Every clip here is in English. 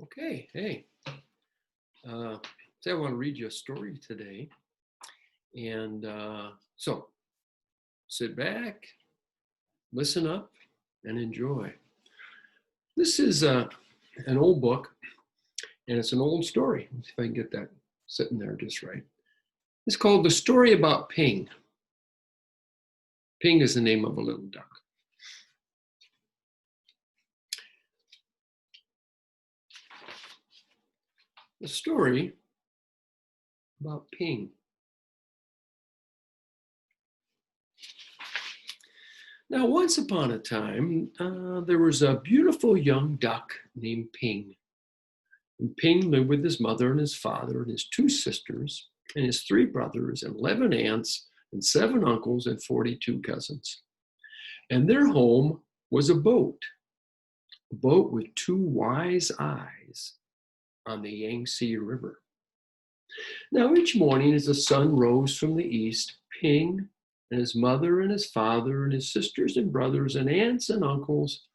Okay, hey. So I want to read you a story today. And so sit back, listen up, and enjoy. This is an old book, and it's an old story. Let's see if I can get that sitting there just right. It's called The Story About Ping. Ping is the name of a little duck. The story about Ping. Now, once upon a time, there was a beautiful young duck named Ping. And Ping lived with his mother and his father and his two sisters and his three brothers and 11 aunts and 7 uncles and 42 cousins. And their home was a boat with 2 wise eyes on the Yangtze River. Now, each morning as the sun rose from the east, Ping and his mother and his father and his sisters and brothers and aunts and uncles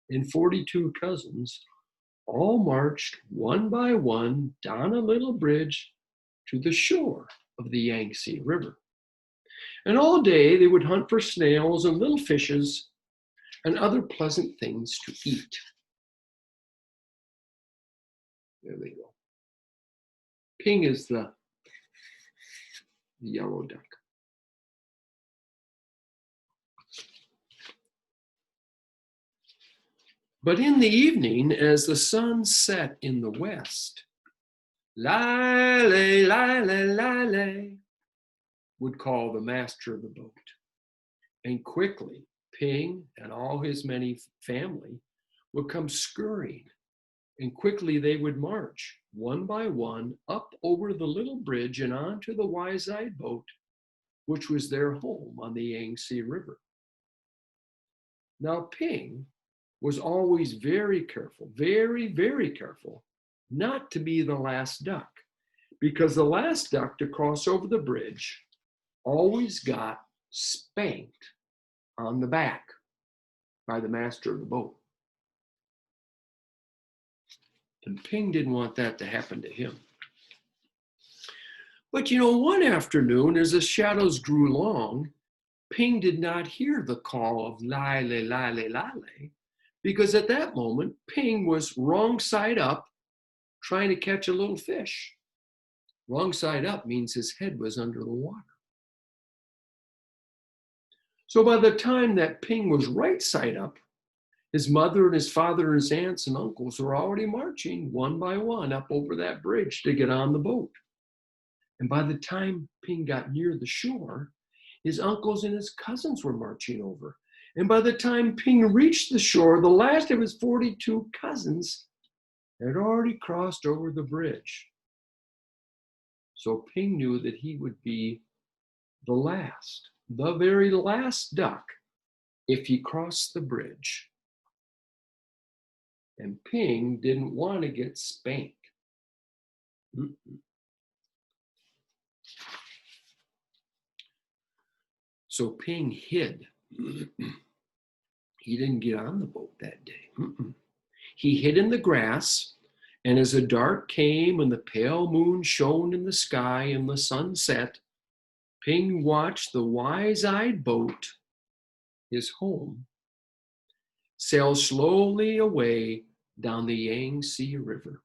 and 42 cousins all marched one by one down a little bridge to the shore of the Yangtze River. And all day they would hunt for snails and little fishes and other pleasant things to eat. There they go. Ping is the yellow duck. But in the evening, as the sun set in the west, Lale, Lale, Lale, would call the master of the boat. And quickly, Ping and all his many family would come scurrying, and quickly they would march, one by one, up over the little bridge and onto the wise-eyed boat, which was their home on the Yangtze River. Now, Ping was always very careful, very, very careful, not to be the last duck, because the last duck to cross over the bridge always got spanked on the back by the master of the boat. And Ping didn't want that to happen to him. But one afternoon, as the shadows grew long, Ping did not hear the call of Lale, Lale, Lale, because at that moment, Ping was wrong side up trying to catch a little fish. Wrong side up means his head was under the water. So by the time that Ping was right side up, his mother and his father and his aunts and uncles were already marching one by one up over that bridge to get on the boat. And by the time Ping got near the shore, his uncles and his cousins were marching over. And by the time Ping reached the shore, the last of his 42 cousins had already crossed over the bridge. So Ping knew that he would be the very last duck, if he crossed the bridge. And Ping didn't want to get spanked. So Ping hid. He didn't get on the boat that day. He hid in the grass, and as the dark came and the pale moon shone in the sky and the sun set, Ping watched the wise-eyed boat, his home, sail slowly away down the Yangtze River.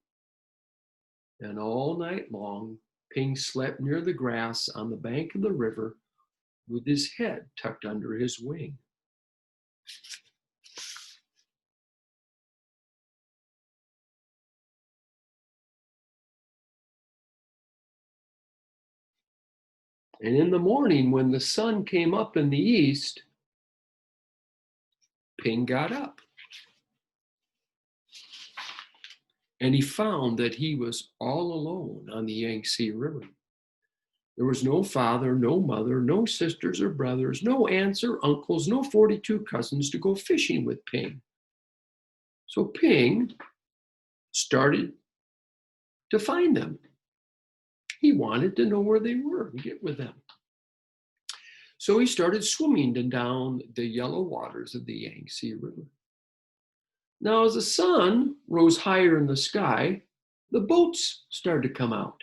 And all night long, Ping slept near the grass on the bank of the river with his head tucked under his wing. And in the morning, when the sun came up in the east, Ping got up. And he found that he was all alone on the Yangtze River. There was no father, no mother, no sisters or brothers, no aunts or uncles, no 42 cousins to go fishing with Ping. So Ping started to find them. He wanted to know where they were and get with them. So he started swimming down the yellow waters of the Yangtze River. Now, as the sun rose higher in the sky, the boats started to come out.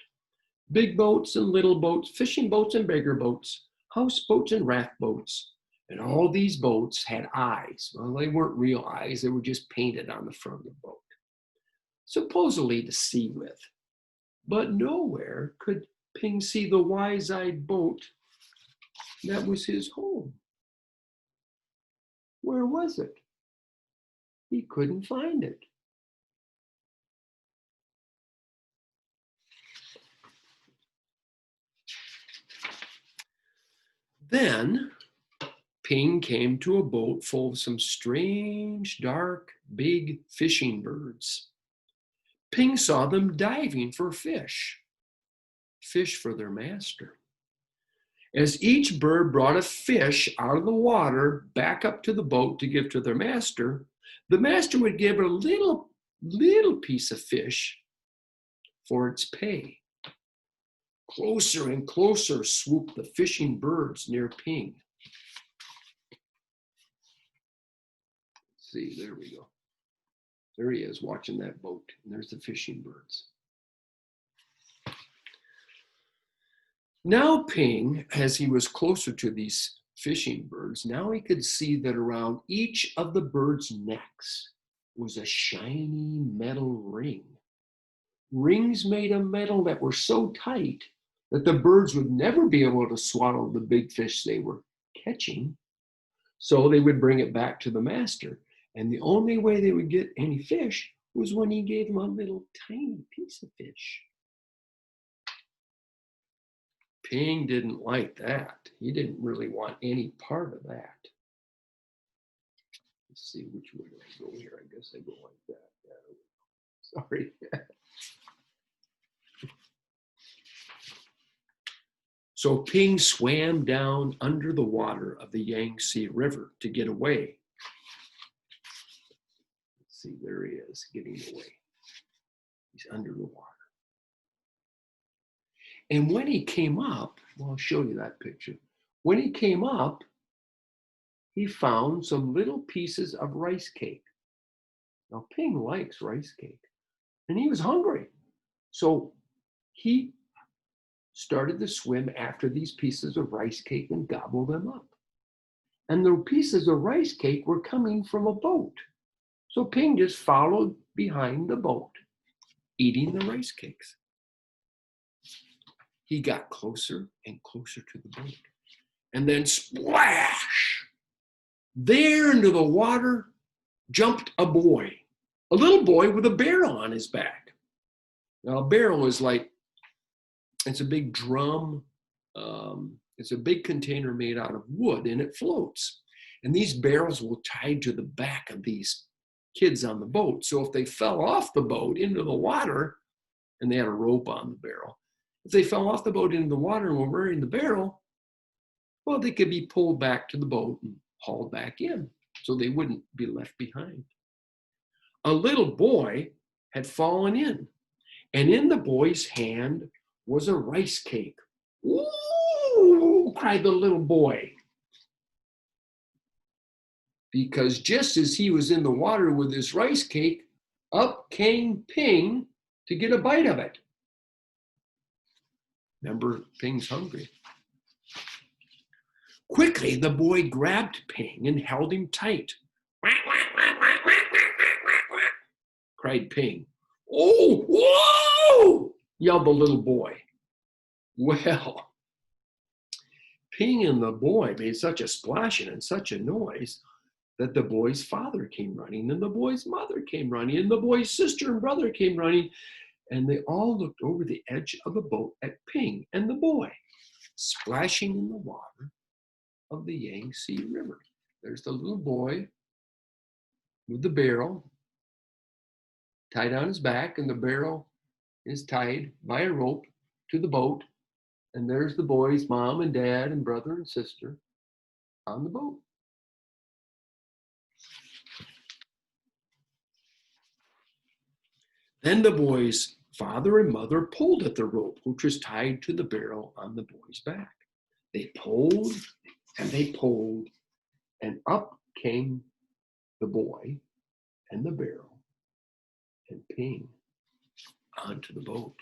Big boats and little boats, fishing boats and bigger boats, houseboats and raft boats. And all these boats had eyes. Well, they weren't real eyes, they were just painted on the front of the boat, supposedly to see with. But nowhere could Ping see the wise-eyed boat that was his home. Where was it? He couldn't find it. Then Ping came to a boat full of some strange, dark, big fishing birds. Ping saw them diving for fish for their master. As each bird brought a fish out of the water back up to the boat to give to their master, the master would give a little piece of fish for its pay. Closer and closer swooped the fishing birds near Ping. See, there we go. There he is watching that boat, and there's the fishing birds. Now Ping, as he was closer to these fishing birds, now he could see that around each of the birds' necks was a shiny metal ring. Rings made of metal that were so tight that the birds would never be able to swallow the big fish they were catching. So they would bring it back to the master. And the only way they would get any fish was when he gave them a little tiny piece of fish. Ping didn't like that. He didn't really want any part of that. Let's see, which way do I go here? I guess I go like that. Yeah. Sorry. So Ping swam down under the water of the Yangtze River to get away. Let's see, there he is, getting away. He's under the water. And when he came up, well, I'll show you that picture. When he came up, he found some little pieces of rice cake. Now, Ping likes rice cake, and he was hungry. So he started to swim after these pieces of rice cake and gobble them up. And the pieces of rice cake were coming from a boat. So Ping just followed behind the boat, eating the rice cakes. He got closer and closer to the boat. And then splash! There into the water jumped a boy, a little boy with a barrel on his back. Now, a barrel is like, it's a big drum. It's a big container made out of wood, and it floats. And these barrels were tied to the back of these kids on the boat. So if they fell off the boat into the water, and they had a rope on the barrel, if they fell off the boat into the water and were wearing the barrel, well, they could be pulled back to the boat and hauled back in, so they wouldn't be left behind. A little boy had fallen in, and in the boy's hand was a rice cake. "Ooh!" cried the little boy. Because just as he was in the water with his rice cake, up came Ping to get a bite of it. Remember, Ping's hungry. Quickly, the boy grabbed Ping and held him tight. Cried Ping. "Oh, whoa!" yelled the little boy. Well, Ping and the boy made such a splashing and such a noise that the boy's father came running, and the boy's mother came running, and the boy's sister and brother came running, and they all looked over the edge of the boat at Ping and the boy, splashing in the water of the Yangtze River. There's the little boy with the barrel tied on his back, and the barrel is tied by a rope to the boat. And there's the boy's mom and dad and brother and sister on the boat. Then the boy's father and mother pulled at the rope, which was tied to the barrel on the boy's back. They pulled and they pulled, and up came the boy, and the barrel and Ping onto the boat.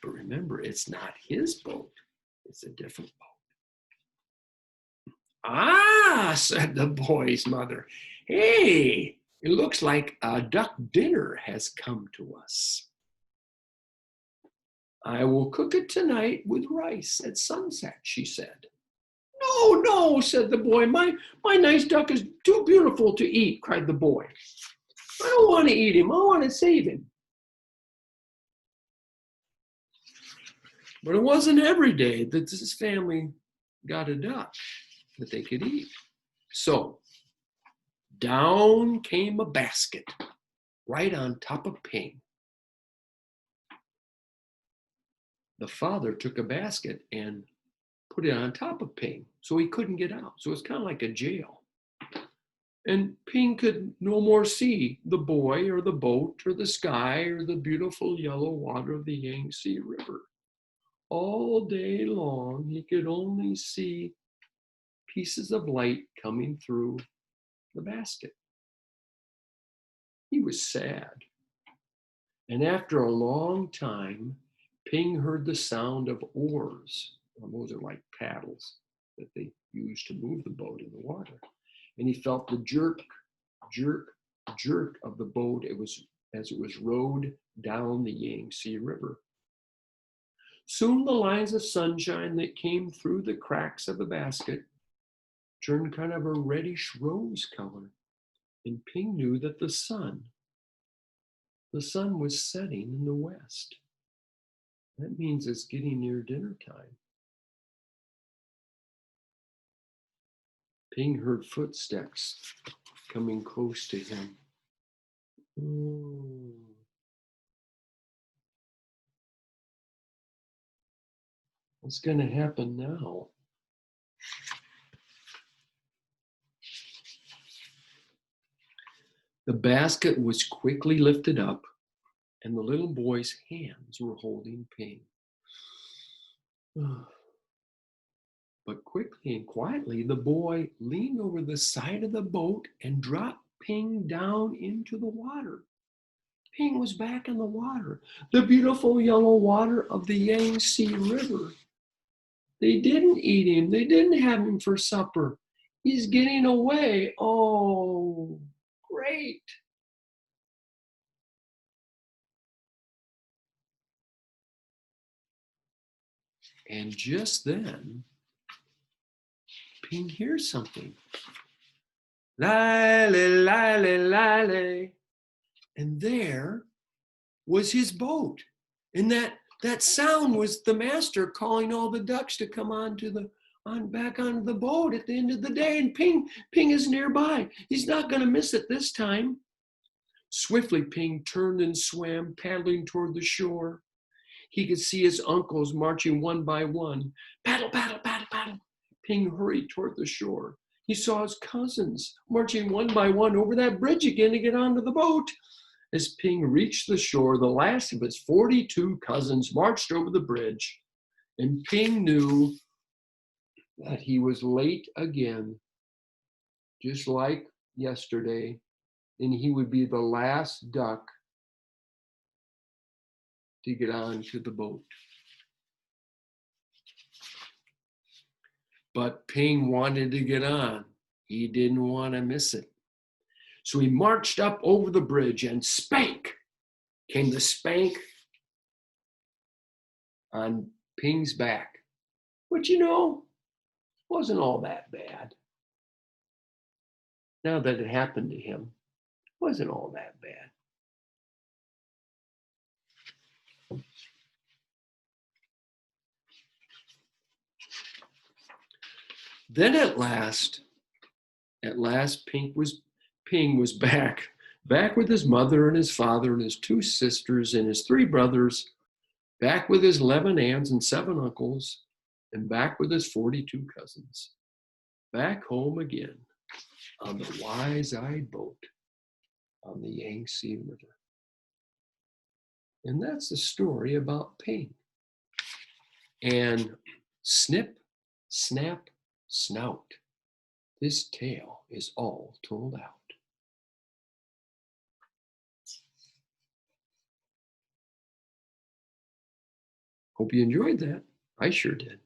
But remember, it's not his boat. It's a different boat. Ah, said the boy's mother. Hey, it looks like a duck dinner has come to us. I will cook it tonight with rice at sunset, she said. No, no, said the boy. My nice duck is too beautiful to eat, cried the boy. I don't want to eat him. I want to save him. But it wasn't every day that this family got a duck that they could eat. So down came a basket right on top of Ping. The father took a basket and put it on top of Ping so he couldn't get out. So it's kind of like a jail. And Ping could no more see the boy or the boat or the sky or the beautiful yellow water of the Yangtze River. All day long, he could only see pieces of light coming through the basket. He was sad. And after a long time, Ping heard the sound of oars. Those are like paddles that they use to move the boat in the water. And he felt the jerk, jerk, jerk of the boat as it was rowed down the Yangtze River. Soon the lines of sunshine that came through the cracks of the basket turned kind of a reddish rose color. And Ping knew that the sun was setting in the west. That means it's getting near dinner time. Ping heard footsteps coming close to him. What's going to happen now? The basket was quickly lifted up, and the little boy's hands were holding Ping. But quickly and quietly, the boy leaned over the side of the boat and dropped Ping down into the water. Ping was back in the water, the beautiful yellow water of the Yangtze River. They didn't eat him. They didn't have him for supper. He's getting away. Oh, great. And just then, Ping hears something. Lale, lale, lale. And there was his boat. And that sound was the master calling all the ducks to come back onto the boat at the end of the day. And Ping is nearby. He's not going to miss it this time. Swiftly, Ping turned and swam, paddling toward the shore. He could see his uncles marching one by one. Paddle, paddle, paddle, paddle. Ping hurried toward the shore. He saw his cousins marching one by one over that bridge again to get onto the boat. As Ping reached the shore, the last of his 42 cousins marched over the bridge, and Ping knew that he was late again, just like yesterday, and he would be the last duck to get onto the boat. But Ping wanted to get on. He didn't want to miss it. So he marched up over the bridge, and spank came the spank on Ping's back, which, wasn't all that bad. Now that it happened to him, it wasn't all that bad. Then at last, Ping was back with his mother and his father and his 2 sisters and his 3 brothers, back with his 11 aunts and 7 uncles, and back with his 42 cousins. Back home again on the wise-eyed boat on the Yangtze River. And that's the story about Ping. And snip, snap, snout. This tale is all told out. Hope you enjoyed that. I sure did.